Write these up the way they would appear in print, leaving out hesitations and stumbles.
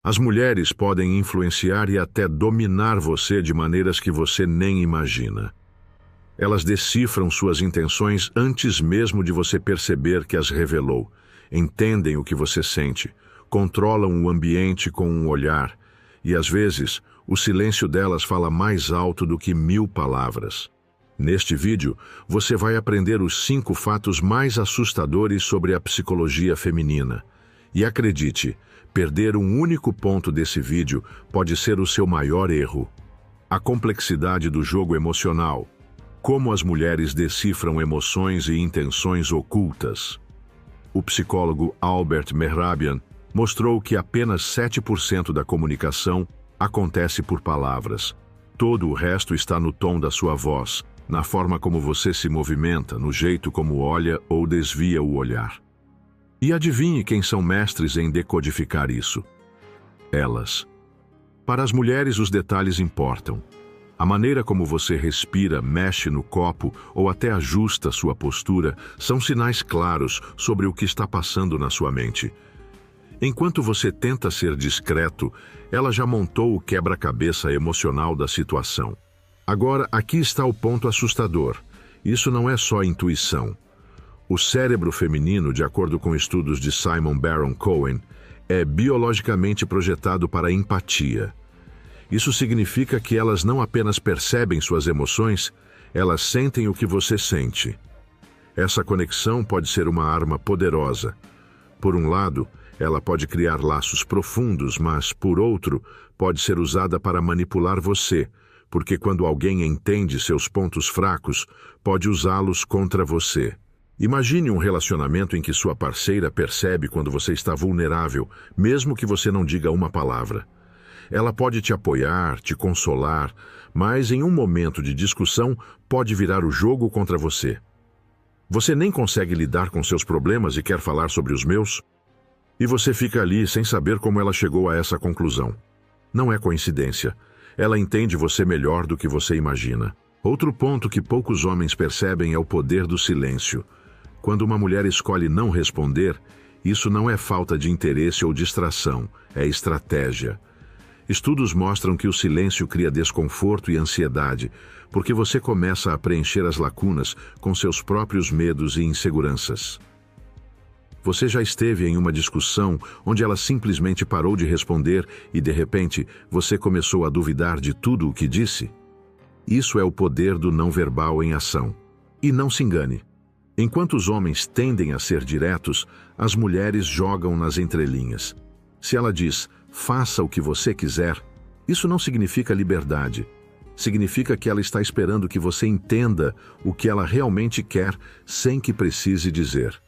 As mulheres podem influenciar e até dominar você de maneiras que você nem imagina. Elas decifram suas intenções antes mesmo de você perceber que as revelou, entendem o que você sente, controlam o ambiente com um olhar, e às vezes o silêncio delas fala mais alto do que 1000 palavras. Neste vídeo, você vai aprender os 5 fatos mais assustadores sobre a psicologia feminina. E acredite, perder um único ponto desse vídeo pode ser o seu maior erro. A complexidade do jogo emocional. Como as mulheres decifram emoções e intenções ocultas. O psicólogo Albert Mehrabian mostrou que apenas 7% da comunicação acontece por palavras. Todo o resto está no tom da sua voz, na forma como você se movimenta, no jeito como olha ou desvia o olhar. E adivinhe quem são mestres em decodificar isso? Elas. Para as mulheres, os detalhes importam. A maneira como você respira, mexe no copo ou até ajusta sua postura são sinais claros sobre o que está passando na sua mente. Enquanto você tenta ser discreto, ela já montou o quebra-cabeça emocional da situação. Agora, aqui está o ponto assustador. Isso não é só intuição. O cérebro feminino, de acordo com estudos de Simon Baron-Cohen, é biologicamente projetado para a empatia. Isso significa que elas não apenas percebem suas emoções, elas sentem o que você sente. Essa conexão pode ser uma arma poderosa. Por um lado, ela pode criar laços profundos, mas, por outro, pode ser usada para manipular você, porque quando alguém entende seus pontos fracos, pode usá-los contra você. Imagine um relacionamento em que sua parceira percebe quando você está vulnerável, mesmo que você não diga uma palavra. Ela pode te apoiar, te consolar, mas em um momento de discussão pode virar o jogo contra você. Você nem consegue lidar com seus problemas e quer falar sobre os meus? E você fica ali sem saber como ela chegou a essa conclusão. Não é coincidência. Ela entende você melhor do que você imagina. Outro ponto que poucos homens percebem é o poder do silêncio. Quando uma mulher escolhe não responder, isso não é falta de interesse ou distração, é estratégia. Estudos mostram que o silêncio cria desconforto e ansiedade, porque você começa a preencher as lacunas com seus próprios medos e inseguranças. Você já esteve em uma discussão onde ela simplesmente parou de responder e, de repente, você começou a duvidar de tudo o que disse? Isso é o poder do não verbal em ação. E não se engane. Enquanto os homens tendem a ser diretos, as mulheres jogam nas entrelinhas. Se ela diz, faça o que você quiser, isso não significa liberdade. Significa que ela está esperando que você entenda o que ela realmente quer sem que precise dizer.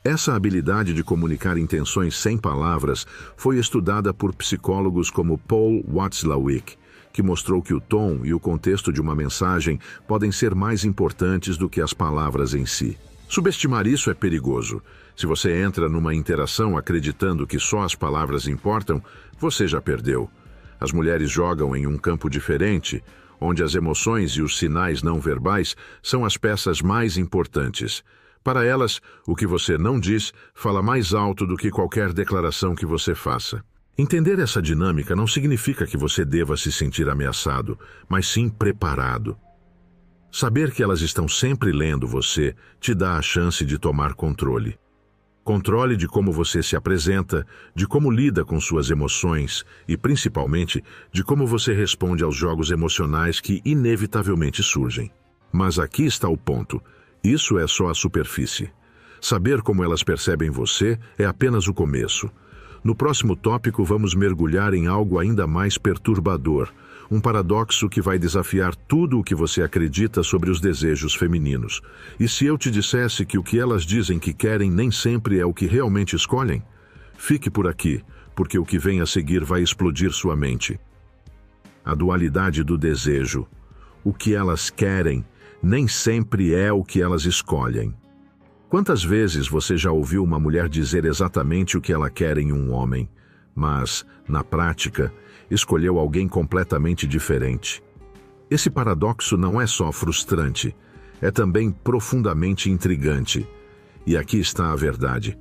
Essa habilidade de comunicar intenções sem palavras foi estudada por psicólogos como Paul Watzlawick, que mostrou que o tom e o contexto de uma mensagem podem ser mais importantes do que as palavras em si. Subestimar isso é perigoso. Se você entra numa interação acreditando que só as palavras importam, você já perdeu. As mulheres jogam em um campo diferente, onde as emoções e os sinais não verbais são as peças mais importantes. Para elas, o que você não diz fala mais alto do que qualquer declaração que você faça. Entender essa dinâmica não significa que você deva se sentir ameaçado, mas sim preparado. Saber que elas estão sempre lendo você te dá a chance de tomar controle. Controle de como você se apresenta, de como lida com suas emoções e, principalmente, de como você responde aos jogos emocionais que inevitavelmente surgem. Mas aqui está o ponto. Isso é só a superfície. Saber como elas percebem você é apenas o começo. No próximo tópico, vamos mergulhar em algo ainda mais perturbador, um paradoxo que vai desafiar tudo o que você acredita sobre os desejos femininos. E se eu te dissesse que o que elas dizem que querem nem sempre é o que realmente escolhem? Fique por aqui, porque o que vem a seguir vai explodir sua mente. A dualidade do desejo. O que elas querem nem sempre é o que elas escolhem. Quantas vezes você já ouviu uma mulher dizer exatamente o que ela quer em um homem, mas, na prática, escolheu alguém completamente diferente? Esse paradoxo não é só frustrante, é também profundamente intrigante. E aqui está a verdade.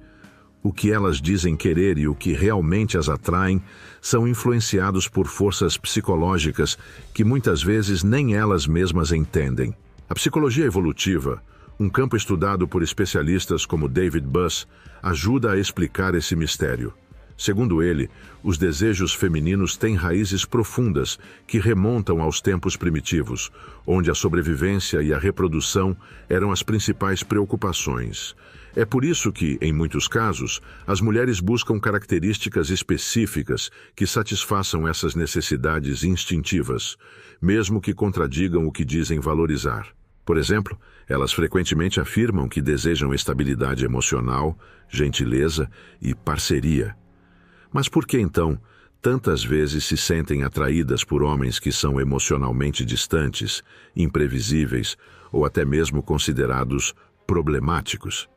O que elas dizem querer e o que realmente as atraem são influenciados por forças psicológicas que muitas vezes nem elas mesmas entendem. A psicologia evolutiva, um campo estudado por especialistas como David Buss, ajuda a explicar esse mistério. Segundo ele, os desejos femininos têm raízes profundas que remontam aos tempos primitivos, onde a sobrevivência e a reprodução eram as principais preocupações. É por isso que, em muitos casos, as mulheres buscam características específicas que satisfaçam essas necessidades instintivas, mesmo que contradigam o que dizem valorizar. Por exemplo, elas frequentemente afirmam que desejam estabilidade emocional, gentileza e parceria. Mas por que, então, tantas vezes se sentem atraídas por homens que são emocionalmente distantes, imprevisíveis ou até mesmo considerados problemáticos?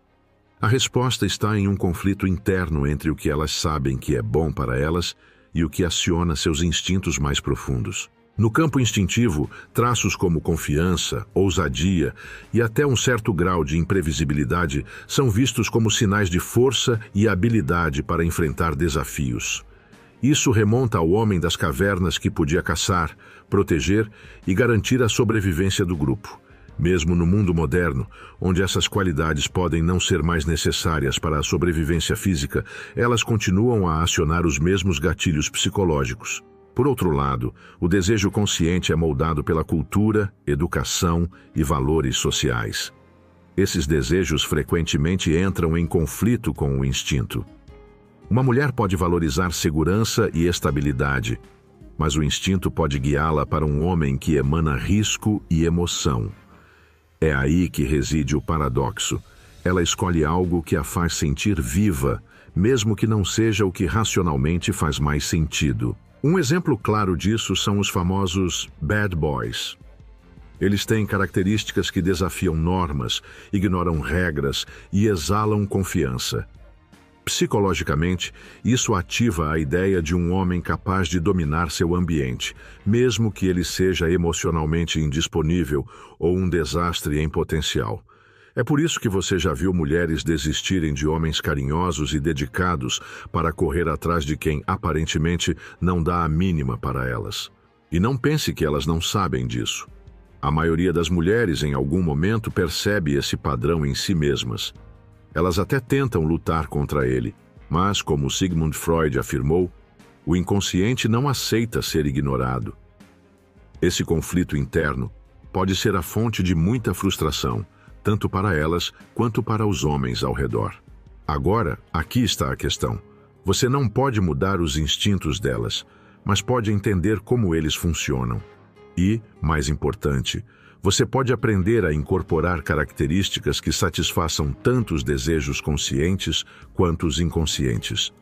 A resposta está em um conflito interno entre o que elas sabem que é bom para elas e o que aciona seus instintos mais profundos. No campo instintivo, traços como confiança, ousadia e até um certo grau de imprevisibilidade são vistos como sinais de força e habilidade para enfrentar desafios. Isso remonta ao homem das cavernas que podia caçar, proteger e garantir a sobrevivência do grupo. Mesmo no mundo moderno, onde essas qualidades podem não ser mais necessárias para a sobrevivência física, elas continuam a acionar os mesmos gatilhos psicológicos. Por outro lado, o desejo consciente é moldado pela cultura, educação e valores sociais. Esses desejos frequentemente entram em conflito com o instinto. Uma mulher pode valorizar segurança e estabilidade, mas o instinto pode guiá-la para um homem que emana risco e emoção. É aí que reside o paradoxo. Ela escolhe algo que a faz sentir viva, mesmo que não seja o que racionalmente faz mais sentido. Um exemplo claro disso são os famosos bad boys. Eles têm características que desafiam normas, ignoram regras e exalam confiança. Psicologicamente, isso ativa a ideia de um homem capaz de dominar seu ambiente, mesmo que ele seja emocionalmente indisponível ou um desastre em potencial. É por isso que você já viu mulheres desistirem de homens carinhosos e dedicados para correr atrás de quem aparentemente não dá a mínima para elas. E não pense que elas não sabem disso. A maioria das mulheres, em algum momento, percebe esse padrão em si mesmas. Elas até tentam lutar contra ele, mas, como Sigmund Freud afirmou, o inconsciente não aceita ser ignorado. Esse conflito interno pode ser a fonte de muita frustração, tanto para elas quanto para os homens ao redor. Agora, aqui está a questão. Você não pode mudar os instintos delas, mas pode entender como eles funcionam. E, mais importante, você pode aprender a incorporar características que satisfaçam tanto os desejos conscientes quanto os inconscientes.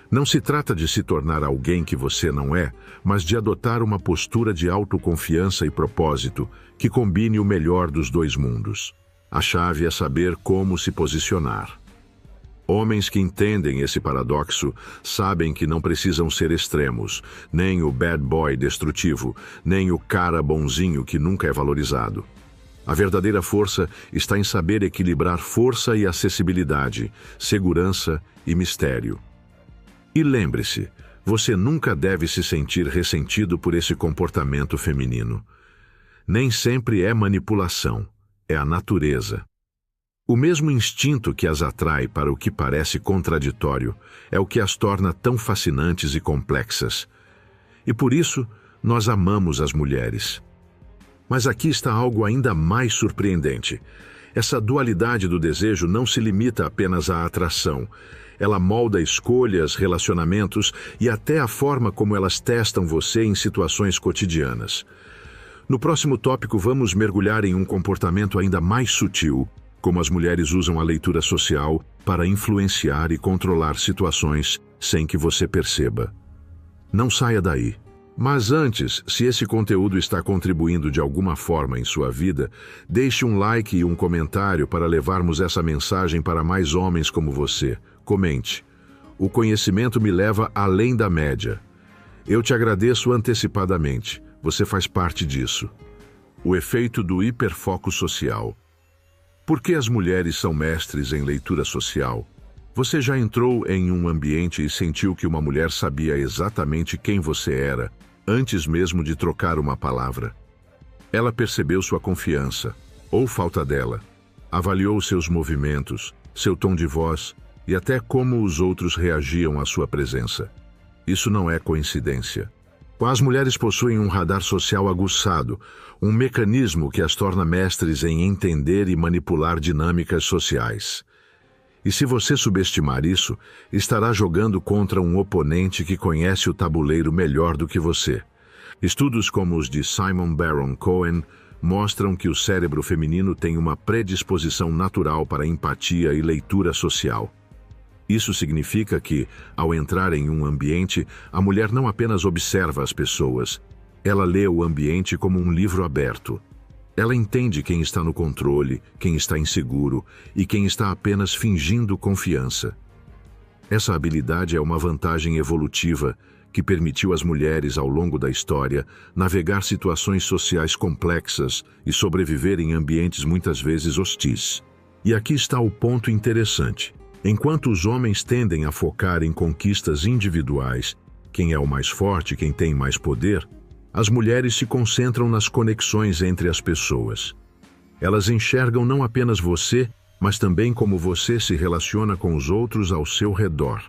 Não se trata de se tornar alguém que você não é, mas de adotar uma postura de autoconfiança e propósito que combine o melhor dos dois mundos. A chave é saber como se posicionar. Homens que entendem esse paradoxo sabem que não precisam ser extremos, nem o bad boy destrutivo, nem o cara bonzinho que nunca é valorizado. A verdadeira força está em saber equilibrar força e acessibilidade, segurança e mistério. E lembre-se, você nunca deve se sentir ressentido por esse comportamento feminino. Nem sempre é manipulação, é a natureza. O mesmo instinto que as atrai para o que parece contraditório é o que as torna tão fascinantes e complexas. E por isso, nós amamos as mulheres. Mas aqui está algo ainda mais surpreendente. Essa dualidade do desejo não se limita apenas à atração. Ela molda escolhas, relacionamentos e até a forma como elas testam você em situações cotidianas. No próximo tópico, vamos mergulhar em um comportamento ainda mais sutil, como as mulheres usam a leitura social para influenciar e controlar situações sem que você perceba. Não saia daí. Mas antes, se esse conteúdo está contribuindo de alguma forma em sua vida, deixe um like e um comentário para levarmos essa mensagem para mais homens como você. Comente. O conhecimento me leva além da média. Eu te agradeço antecipadamente. Você faz parte disso. O efeito do hiperfoco social. Por que as mulheres são mestres em leitura social? Você já entrou em um ambiente e sentiu que uma mulher sabia exatamente quem você era, antes mesmo de trocar uma palavra? Ela percebeu sua confiança, ou falta dela, avaliou seus movimentos, seu tom de voz e até como os outros reagiam à sua presença. Isso não é coincidência. As mulheres possuem um radar social aguçado, um mecanismo que as torna mestres em entender e manipular dinâmicas sociais. E se você subestimar isso, estará jogando contra um oponente que conhece o tabuleiro melhor do que você. Estudos como os de Simon Baron Cohen mostram que o cérebro feminino tem uma predisposição natural para empatia e leitura social. Isso significa que, ao entrar em um ambiente, a mulher não apenas observa as pessoas, ela lê o ambiente como um livro aberto. Ela entende quem está no controle, quem está inseguro e quem está apenas fingindo confiança. Essa habilidade é uma vantagem evolutiva que permitiu às mulheres, ao longo da história, navegar situações sociais complexas e sobreviver em ambientes muitas vezes hostis. E aqui está o ponto interessante. Enquanto os homens tendem a focar em conquistas individuais, quem é o mais forte, quem tem mais poder, as mulheres se concentram nas conexões entre as pessoas. Elas enxergam não apenas você, mas também como você se relaciona com os outros ao seu redor.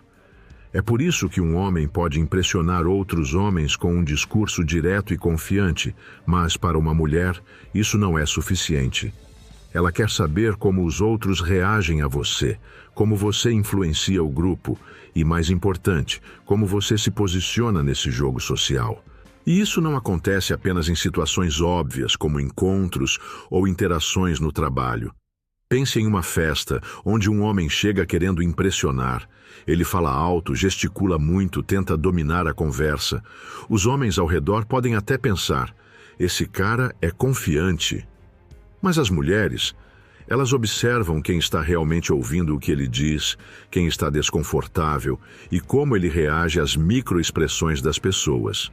É por isso que um homem pode impressionar outros homens com um discurso direto e confiante, mas para uma mulher, isso não é suficiente. Ela quer saber como os outros reagem a você, como você influencia o grupo e, mais importante, como você se posiciona nesse jogo social. E isso não acontece apenas em situações óbvias, como encontros ou interações no trabalho. Pense em uma festa onde um homem chega querendo impressionar. Ele fala alto, gesticula muito, tenta dominar a conversa. Os homens ao redor podem até pensar: esse cara é confiante. Mas as mulheres, elas observam quem está realmente ouvindo o que ele diz, quem está desconfortável e como ele reage às microexpressões das pessoas.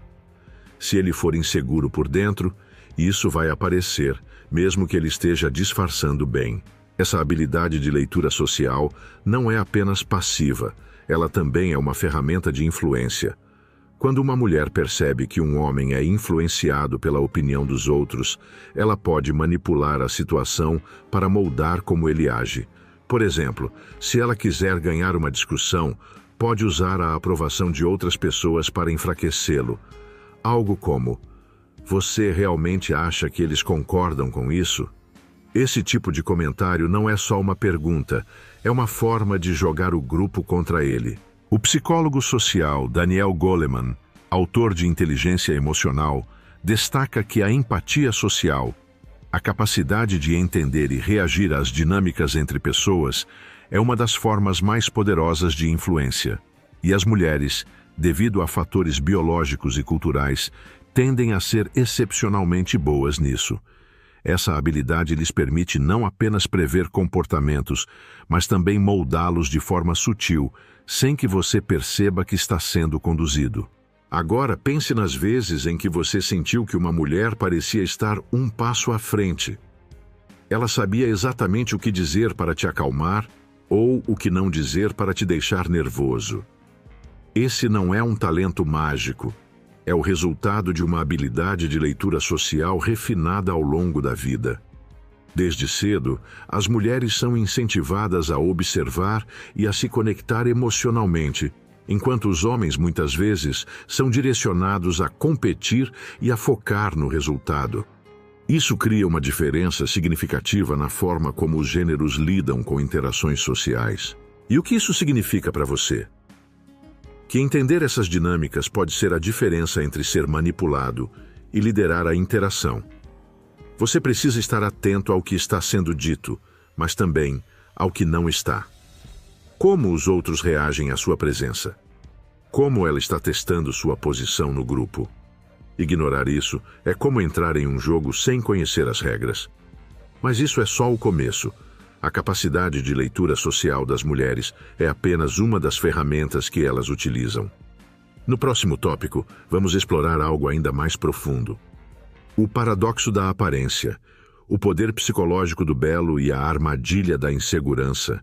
Se ele for inseguro por dentro, isso vai aparecer, mesmo que ele esteja disfarçando bem. Essa habilidade de leitura social não é apenas passiva, ela também é uma ferramenta de influência. Quando uma mulher percebe que um homem é influenciado pela opinião dos outros, ela pode manipular a situação para moldar como ele age. Por exemplo, se ela quiser ganhar uma discussão, pode usar a aprovação de outras pessoas para enfraquecê-lo. Algo como: você realmente acha que eles concordam com isso? Esse tipo de comentário não é só uma pergunta, é uma forma de jogar o grupo contra ele. O psicólogo social Daniel Goleman, autor de Inteligência Emocional, destaca que a empatia social, a capacidade de entender e reagir às dinâmicas entre pessoas, é uma das formas mais poderosas de influência. E as mulheres, devido a fatores biológicos e culturais, tendem a ser excepcionalmente boas nisso. Essa habilidade lhes permite não apenas prever comportamentos, mas também moldá-los de forma sutil, sem que você perceba que está sendo conduzido. Agora pense nas vezes em que você sentiu que uma mulher parecia estar um passo à frente. Ela sabia exatamente o que dizer para te acalmar ou o que não dizer para te deixar nervoso. Esse não é um talento mágico. É o resultado de uma habilidade de leitura social refinada ao longo da vida. Desde cedo, as mulheres são incentivadas a observar e a se conectar emocionalmente, enquanto os homens, muitas vezes, são direcionados a competir e a focar no resultado. Isso cria uma diferença significativa na forma como os gêneros lidam com interações sociais. E o que isso significa para você? Que entender essas dinâmicas pode ser a diferença entre ser manipulado e liderar a interação. Você precisa estar atento ao que está sendo dito, mas também ao que não está. Como os outros reagem à sua presença? Como ela está testando sua posição no grupo? Ignorar isso é como entrar em um jogo sem conhecer as regras. Mas isso é só o começo. A capacidade de leitura social das mulheres é apenas uma das ferramentas que elas utilizam. No próximo tópico, vamos explorar algo ainda mais profundo. O paradoxo da aparência, o poder psicológico do belo e a armadilha da insegurança.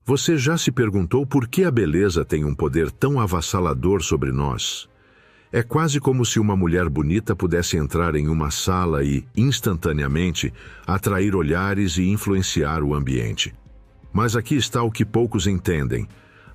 Você já se perguntou por que a beleza tem um poder tão avassalador sobre nós? É quase como se uma mulher bonita pudesse entrar em uma sala e, instantaneamente, atrair olhares e influenciar o ambiente. Mas aqui está o que poucos entendem.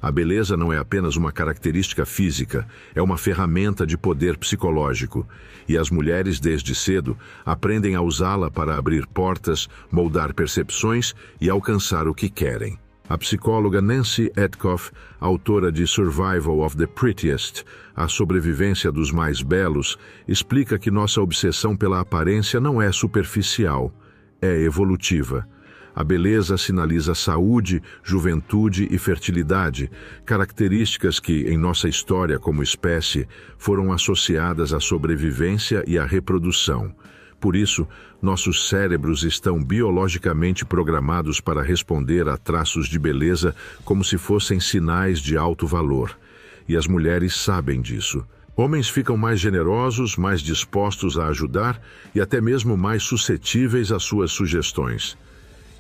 A beleza não é apenas uma característica física, é uma ferramenta de poder psicológico. E as mulheres, desde cedo, aprendem a usá-la para abrir portas, moldar percepções e alcançar o que querem. A psicóloga Nancy Etkoff, autora de Survival of the Prettiest, A Sobrevivência dos Mais Belos, explica que nossa obsessão pela aparência não é superficial, é evolutiva. A beleza sinaliza saúde, juventude e fertilidade, características que, em nossa história como espécie, foram associadas à sobrevivência e à reprodução. Por isso, nossos cérebros estão biologicamente programados para responder a traços de beleza como se fossem sinais de alto valor. E as mulheres sabem disso. Homens ficam mais generosos, mais dispostos a ajudar e até mesmo mais suscetíveis às suas sugestões.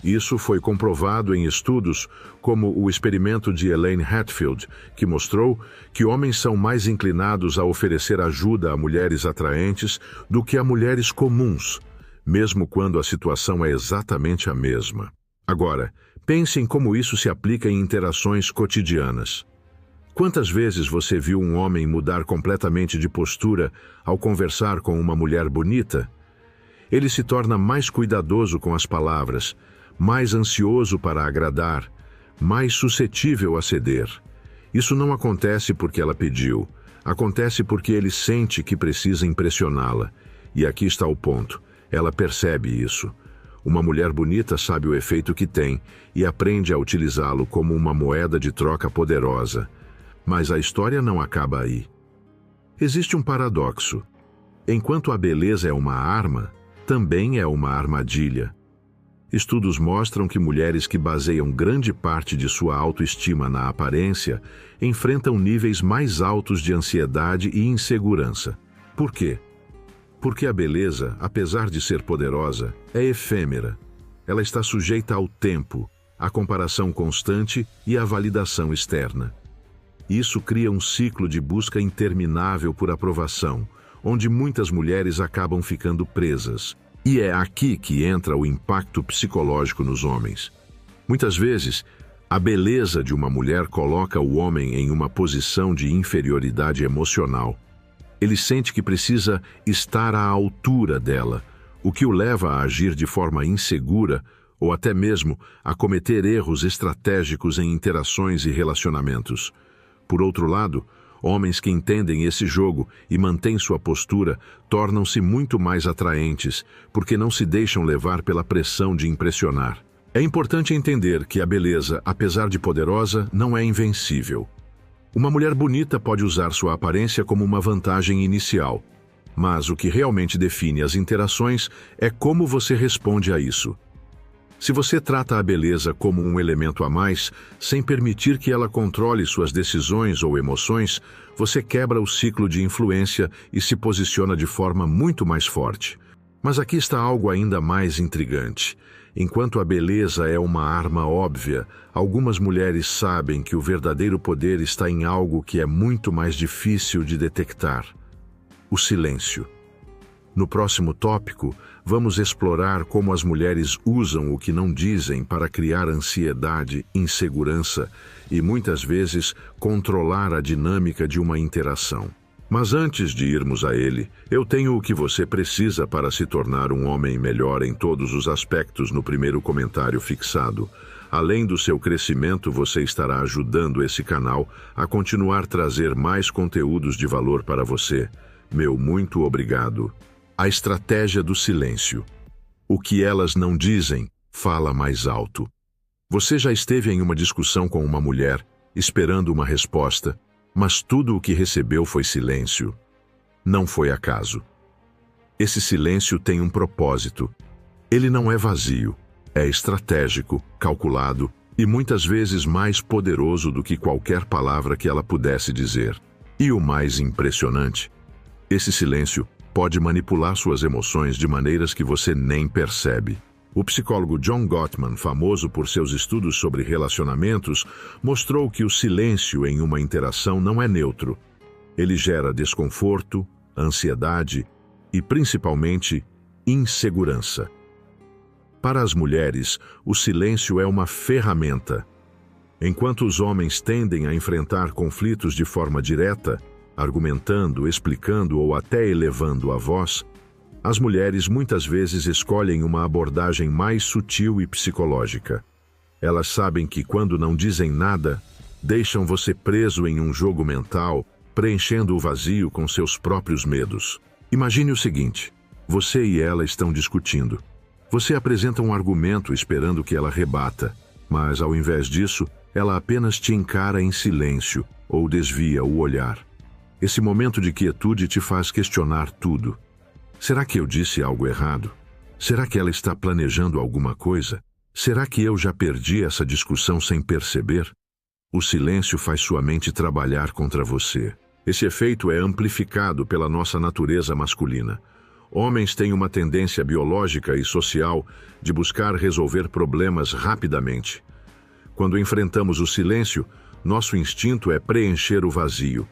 Isso foi comprovado em estudos como o experimento de Elaine Hatfield, que mostrou que homens são mais inclinados a oferecer ajuda a mulheres atraentes do que a mulheres comuns, mesmo quando a situação é exatamente a mesma. Agora, pense em como isso se aplica em interações cotidianas. Quantas vezes você viu um homem mudar completamente de postura ao conversar com uma mulher bonita? Ele se torna mais cuidadoso com as palavras, mais ansioso para agradar, mais suscetível a ceder. Isso não acontece porque ela pediu, acontece porque ele sente que precisa impressioná-la. E aqui está o ponto, ela percebe isso. Uma mulher bonita sabe o efeito que tem e aprende a utilizá-lo como uma moeda de troca poderosa. Mas a história não acaba aí. Existe um paradoxo. Enquanto a beleza é uma arma, também é uma armadilha. Estudos mostram que mulheres que baseiam grande parte de sua autoestima na aparência enfrentam níveis mais altos de ansiedade e insegurança. Por quê? Porque a beleza, apesar de ser poderosa, é efêmera. Ela está sujeita ao tempo, à comparação constante e à validação externa. Isso cria um ciclo de busca interminável por aprovação, onde muitas mulheres acabam ficando presas. E é aqui que entra o impacto psicológico nos homens. Muitas vezes, a beleza de uma mulher coloca o homem em uma posição de inferioridade emocional. Ele sente que precisa estar à altura dela, o que o leva a agir de forma insegura ou até mesmo a cometer erros estratégicos em interações e relacionamentos. Por outro lado, homens que entendem esse jogo e mantêm sua postura tornam-se muito mais atraentes, porque não se deixam levar pela pressão de impressionar. É importante entender que a beleza, apesar de poderosa, não é invencível. Uma mulher bonita pode usar sua aparência como uma vantagem inicial, mas o que realmente define as interações é como você responde a isso. Se você trata a beleza como um elemento a mais, sem permitir que ela controle suas decisões ou emoções, você quebra o ciclo de influência e se posiciona de forma muito mais forte. Mas aqui está algo ainda mais intrigante. Enquanto a beleza é uma arma óbvia, algumas mulheres sabem que o verdadeiro poder está em algo que é muito mais difícil de detectar: o silêncio. No próximo tópico, vamos explorar como as mulheres usam o que não dizem para criar ansiedade, insegurança e, muitas vezes, controlar a dinâmica de uma interação. Mas antes de irmos a ele, eu tenho o que você precisa para se tornar um homem melhor em todos os aspectos no primeiro comentário fixado. Além do seu crescimento, você estará ajudando esse canal a continuar a trazer mais conteúdos de valor para você. Meu muito obrigado. A estratégia do silêncio. O que elas não dizem, fala mais alto. Você já esteve em uma discussão com uma mulher, esperando uma resposta, mas tudo o que recebeu foi silêncio. Não foi acaso. Esse silêncio tem um propósito. Ele não é vazio, é estratégico, calculado e muitas vezes mais poderoso do que qualquer palavra que ela pudesse dizer. E o mais impressionante, esse silêncio pode manipular suas emoções de maneiras que você nem percebe. O psicólogo John Gottman, famoso por seus estudos sobre relacionamentos, mostrou que o silêncio em uma interação não é neutro. Ele gera desconforto, ansiedade e, principalmente, insegurança. Para as mulheres, o silêncio é uma ferramenta. Enquanto os homens tendem a enfrentar conflitos de forma direta, argumentando, explicando ou até elevando a voz, as mulheres muitas vezes escolhem uma abordagem mais sutil e psicológica. Elas sabem que quando não dizem nada, deixam você preso em um jogo mental, preenchendo o vazio com seus próprios medos. Imagine o seguinte: você e ela estão discutindo. Você apresenta um argumento esperando que ela rebata, mas ao invés disso, ela apenas te encara em silêncio ou desvia o olhar. Esse momento de quietude te faz questionar tudo. Será que eu disse algo errado? Será que ela está planejando alguma coisa? Será que eu já perdi essa discussão sem perceber? O silêncio faz sua mente trabalhar contra você. Esse efeito é amplificado pela nossa natureza masculina. Homens têm uma tendência biológica e social de buscar resolver problemas rapidamente. Quando enfrentamos o silêncio, nosso instinto é preencher o vazio,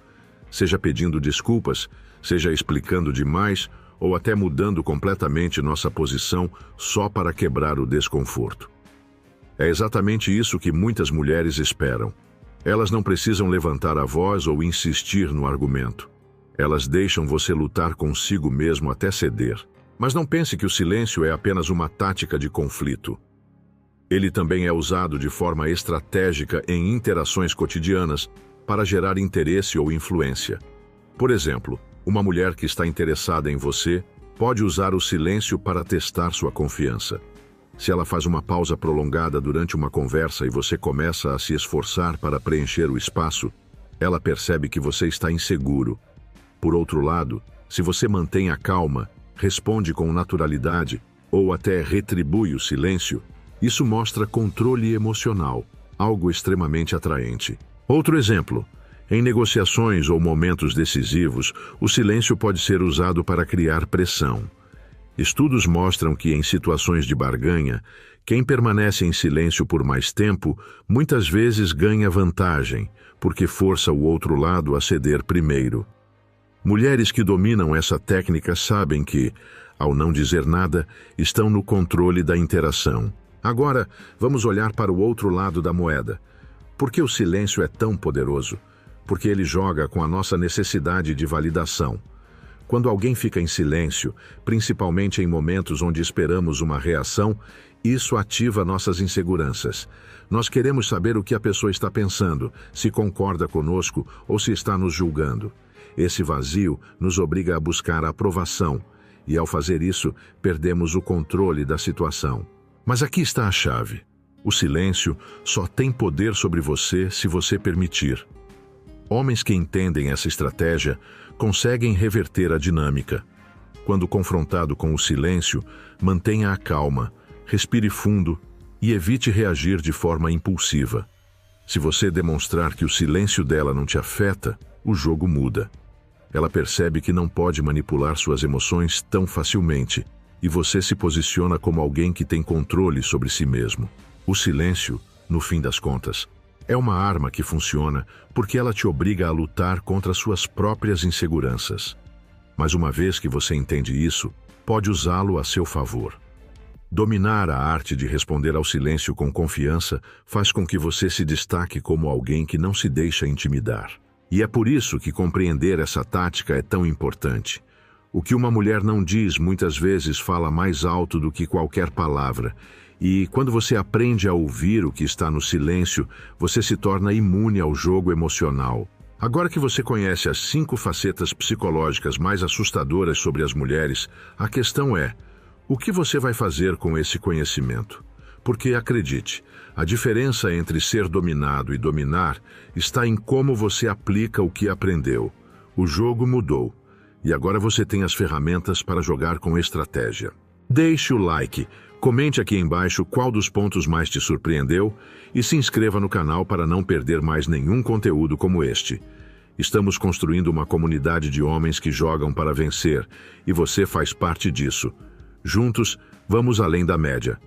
seja pedindo desculpas, seja explicando demais ou até mudando completamente nossa posição só para quebrar o desconforto. É exatamente isso que muitas mulheres esperam. Elas não precisam levantar a voz ou insistir no argumento. Elas deixam você lutar consigo mesmo até ceder. Mas não pense que o silêncio é apenas uma tática de conflito. Ele também é usado de forma estratégica em interações cotidianas para gerar interesse ou influência. Por exemplo, uma mulher que está interessada em você pode usar o silêncio para testar sua confiança. Se ela faz uma pausa prolongada durante uma conversa e você começa a se esforçar para preencher o espaço, ela percebe que você está inseguro. Por outro lado, se você mantém a calma, responde com naturalidade ou até retribui o silêncio, isso mostra controle emocional, algo extremamente atraente. Outro exemplo: em negociações ou momentos decisivos, o silêncio pode ser usado para criar pressão. Estudos mostram que em situações de barganha, quem permanece em silêncio por mais tempo muitas vezes ganha vantagem, porque força o outro lado a ceder primeiro. Mulheres que dominam essa técnica sabem que, ao não dizer nada, estão no controle da interação. Agora, vamos olhar para o outro lado da moeda. Por que o silêncio é tão poderoso? Porque ele joga com a nossa necessidade de validação. Quando alguém fica em silêncio, principalmente em momentos onde esperamos uma reação, isso ativa nossas inseguranças. Nós queremos saber o que a pessoa está pensando, se concorda conosco ou se está nos julgando. Esse vazio nos obriga a buscar a aprovação, e ao fazer isso, perdemos o controle da situação. Mas aqui está a chave. O silêncio só tem poder sobre você se você permitir. Homens que entendem essa estratégia conseguem reverter a dinâmica. Quando confrontado com o silêncio, mantenha a calma, respire fundo e evite reagir de forma impulsiva. Se você demonstrar que o silêncio dela não te afeta, o jogo muda. Ela percebe que não pode manipular suas emoções tão facilmente e você se posiciona como alguém que tem controle sobre si mesmo. O silêncio, no fim das contas, é uma arma que funciona porque ela te obriga a lutar contra suas próprias inseguranças. Mas uma vez que você entende isso, pode usá-lo a seu favor. Dominar a arte de responder ao silêncio com confiança faz com que você se destaque como alguém que não se deixa intimidar. E é por isso que compreender essa tática é tão importante. O que uma mulher não diz muitas vezes fala mais alto do que qualquer palavra. E quando você aprende a ouvir o que está no silêncio, você se torna imune ao jogo emocional. Agora que você conhece as 5 facetas psicológicas mais assustadoras sobre as mulheres, a questão é: o que você vai fazer com esse conhecimento? Porque, acredite, a diferença entre ser dominado e dominar está em como você aplica o que aprendeu. O jogo mudou, e agora você tem as ferramentas para jogar com estratégia. Deixe o like. Comente aqui embaixo qual dos pontos mais te surpreendeu e se inscreva no canal para não perder mais nenhum conteúdo como este. Estamos construindo uma comunidade de homens que jogam para vencer e você faz parte disso. Juntos, vamos além da média.